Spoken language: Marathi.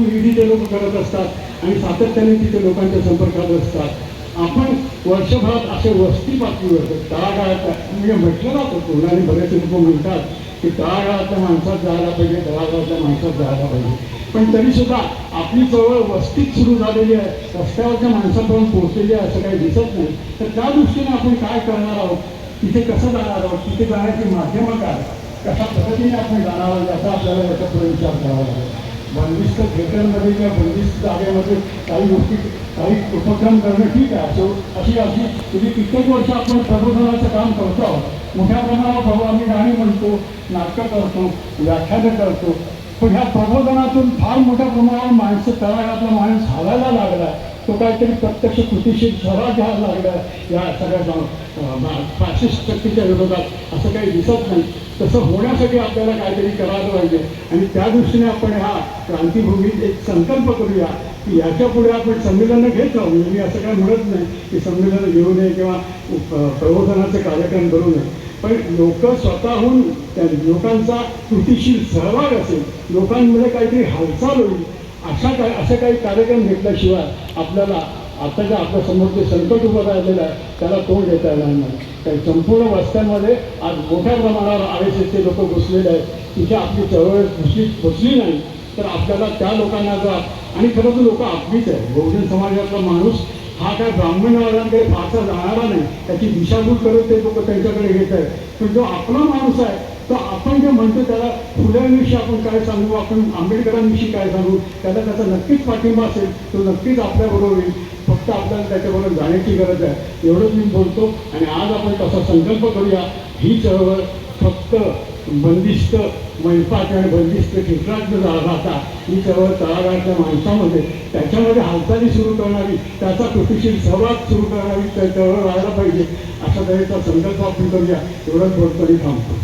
ईडी ते लोक करत असतात आणि सातत्याने तिथे लोकांच्या संपर्कात असतात. आपण वर्षभरात असे वस्ती पातळीवर तळागाळात म्हणजे म्हटलं जातं कोणाने बरेच लोक म्हणतात की तळागाळातल्या माणसात जायला पाहिजे, तळागाळातल्या माणसात जायला पाहिजे, पण तरीसुद्धा आपली चळवळ वस्तीत सुरू झालेली आहे, रस्त्यावरच्या माणसापर्यंत पोहोचलेली आहे असं काही दिसत नाही. तर त्या दृष्टीने आपण काय करणार आहोत, तिथे कसं जाणार आहोत, तिथे जाण्याची माध्यमं काय, कशा पद्धतीने आपण जाणार आहोत याचा आपल्याला याच्यापुढे विचार करावा लागेल. बंदिस्त थिएटरमध्ये किंवा बंदिस्त जागेमध्ये काही गोष्टी काही उपक्रम करणं ठीक आहे. अशी म्हणजे कित्येक वर्ष आपण प्रबोधनाचं काम करतो आहोत. मोठ्या प्रमाणावर आम्ही गाणी म्हणतो, नाटकं करतो, व्याख्यानं करतो, पण ह्या प्रबोधनातून फार मोठ्या प्रमाणावर माणसं तळागाळातला माणूस हलायला लागला, तो काहीतरी प्रत्यक्ष कृतीशील सहभाग घ्यायला लागला या सगळ्या फॅसिस्ट शक्तीच्या विरोधात असं काही दिसत नाही. तसं होण्यासाठी आपल्याला काहीतरी करायला पाहिजे आणि त्या दृष्टीने आपण ह्या क्रांतीभूमीत एक संकल्प करूया की याच्या पुढे आपण संमेलनं घेत राहू. मी असं काय म्हणत नाही की संमेलनं घेऊ नये किंवा प्रबोधनाचे कार्यक्रम करू नये, पण लोक स्वतःहून त्या लोकांचा कृतीशील सहभाग असेल, लोकांमध्ये काहीतरी हालचाल होईल असे काही कार्यक्रम घेतल्याशिवाय आपल्याला आताच्या आपल्यासमोर जे संकट उभं राहिलेलं आहे त्याला तोंड देता येणार नाही. काही संपूर्ण वस्त्यांमध्ये आज मोठ्या प्रमाणावर RSSचे लोक घुसलेले आहेत. तिथे आपली चळवळ घुसली नाही तर आपल्याला त्या लोकांना आणि खरं तर लोक आपलीच आहे. बहुजन समाजातला माणूस हा काय ब्राह्मणवाल्यांकडे फारसा जाणारा नाही, त्याची दिशाभूल करत ते लोक त्यांच्याकडे घेत आहेत. पण जो आपला माणूस आहे तो आपण जे म्हणतो त्याला फुल्यांविषयी आपण काय सांगू, आपण आंबेडकरांविषयी काय सांगू, त्याला त्याचा नक्कीच पाठिंबा असेल, तो नक्कीच आपल्याबरोबर येईल. फक्त आपल्याला त्याच्याबरोबर जाण्याची गरज आहे एवढंच मी बोलतो. आणि आज आपण तसा संकल्प करूया. ही चळवळ फक्त बंदिस्त मैफाट आणि बंदिस्त थिएटरात न राहता ही चळवळ तळागाळातल्या माणसामध्ये त्याच्यामध्ये हालचाली सुरू करणारी, त्याचा कृतीशील सहभाग सुरू करणारी चळवळ व्हायला पाहिजे अशा तऱ्हेचा संकल्प आपण करूया. एवढंच बोलतो आणि थांबतो.